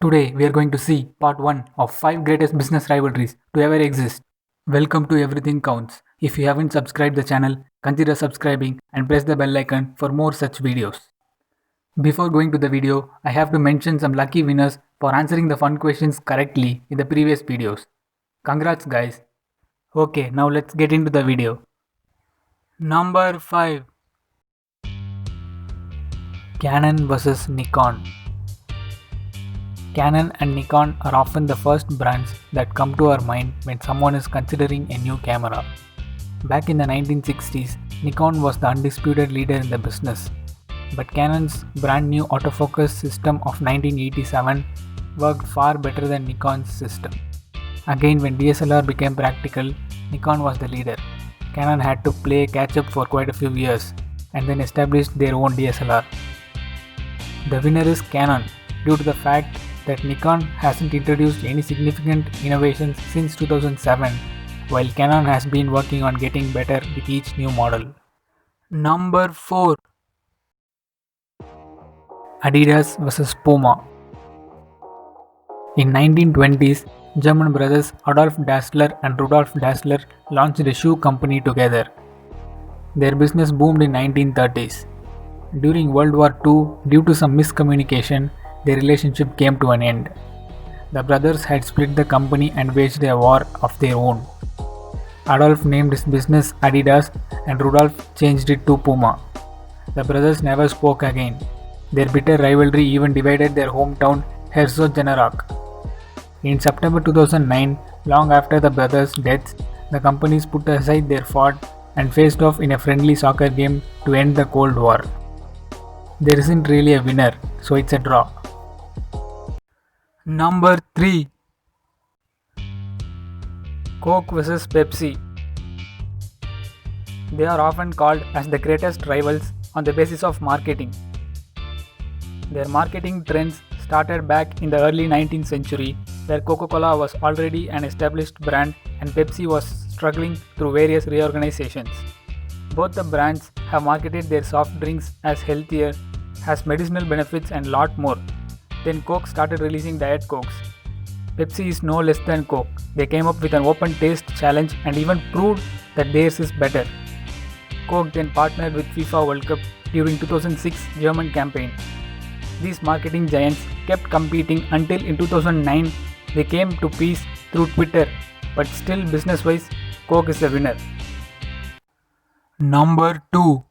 Today we are going to see part 1 of 5 greatest business rivalries to ever exist. Welcome to Everything Counts. If you haven't subscribed the channel, consider subscribing and press the bell icon for more such videos. Before going to the video, I have to mention some lucky winners for answering the fun questions correctly in the previous videos. Congrats guys. Okay, now let's get into the video. Number 5. Canon vs Nikon. Canon and Nikon are often the first brands that come to our mind when someone is considering a new camera. Back in the 1960s, Nikon was the undisputed leader in the business, but Canon's brand new autofocus system of 1987 worked far better than Nikon's system. Again, when DSLR became practical, Nikon was the leader. Canon had to play catch up for quite a few years and then established their own DSLR. The winner is Canon due to the fact that Nikon hasn't introduced any significant innovations since 2007, while Canon has been working on getting better with each new model. Number 4. Adidas vs Puma. In 1920s, German brothers Adolf Dassler and Rudolf Dassler launched a shoe company together. Their business boomed in 1930s. During World War II, due to some miscommunication, their relationship came to an end. The brothers had split the company and waged a war of their own. Adolf named his business Adidas and Rudolf changed it to Puma. The brothers never spoke again. Their bitter rivalry even divided their hometown Herzogenaurach. In September 2009, long after the brothers' deaths, the companies put aside their feud and faced off in a friendly soccer game to end the Cold War. There isn't really a winner, so it's a draw. Number 3. Coke vs Pepsi. They are often called as the greatest rivals on the basis of marketing. Their marketing trends started back in the early 19th century, where Coca-Cola was already an established brand and Pepsi was struggling through various reorganizations. Both the brands have marketed their soft drinks as healthier, has medicinal benefits and lot more. Then Coke started releasing Diet Cokes. Pepsi is no less than Coke. They came up with an open taste challenge and even proved that theirs is better. Coke then partnered with FIFA World Cup during 2006 German campaign. These marketing giants kept competing until in 2009 they came to peace through Twitter, but still business-wise, Coke is the winner. Number 2.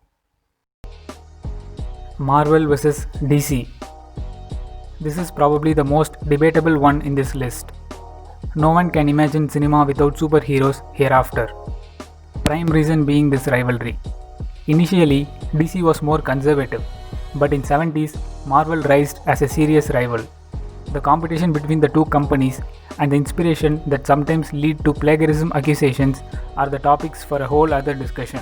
Marvel vs DC. This is probably the most debatable one in this list. No one can imagine cinema without superheroes hereafter. Prime reason being this rivalry. Initially, DC was more conservative, but in 70s, Marvel rised as a serious rival. The competition between the two companies and the inspiration that sometimes lead to plagiarism accusations are the topics for a whole other discussion.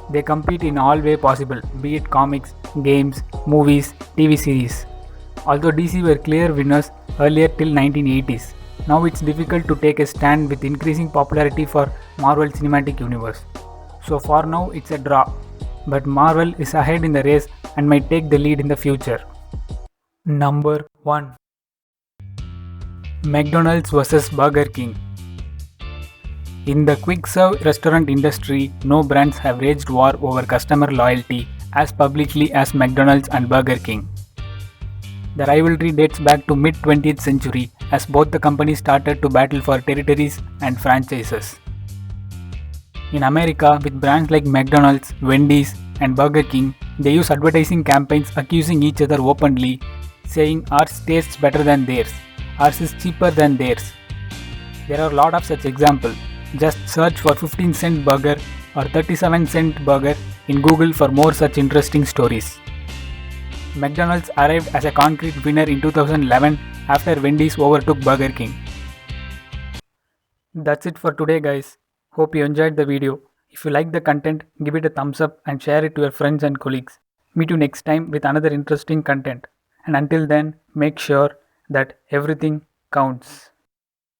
They compete in all way possible, be it comics, games, movies, TV series. Although DC were clear winners earlier till 1980s, now it's difficult to take a stand with increasing popularity for Marvel Cinematic Universe. So for now it's a draw, but Marvel is ahead in the race and might take the lead in the future. Number 1. McDonald's vs Burger King. In the quick-serve restaurant industry, no brands have waged war over customer loyalty as publicly as McDonald's and Burger King. The rivalry dates back to mid-20th century as both the companies started to battle for territories and franchises. In America, with brands like McDonald's, Wendy's, and Burger King, they use advertising campaigns accusing each other openly, saying ours tastes better than theirs, ours is cheaper than theirs. There are a lot of such examples. Just search for 15-cent burger or 37-cent burger in Google for more such interesting stories. McDonald's arrived as a concrete winner in 2011 after Wendy's overtook Burger King. That's it for today guys. Hope you enjoyed the video. If you like the content, give it a thumbs up and share it to your friends and colleagues. Meet you next time with another interesting content. And until then, make sure that everything counts.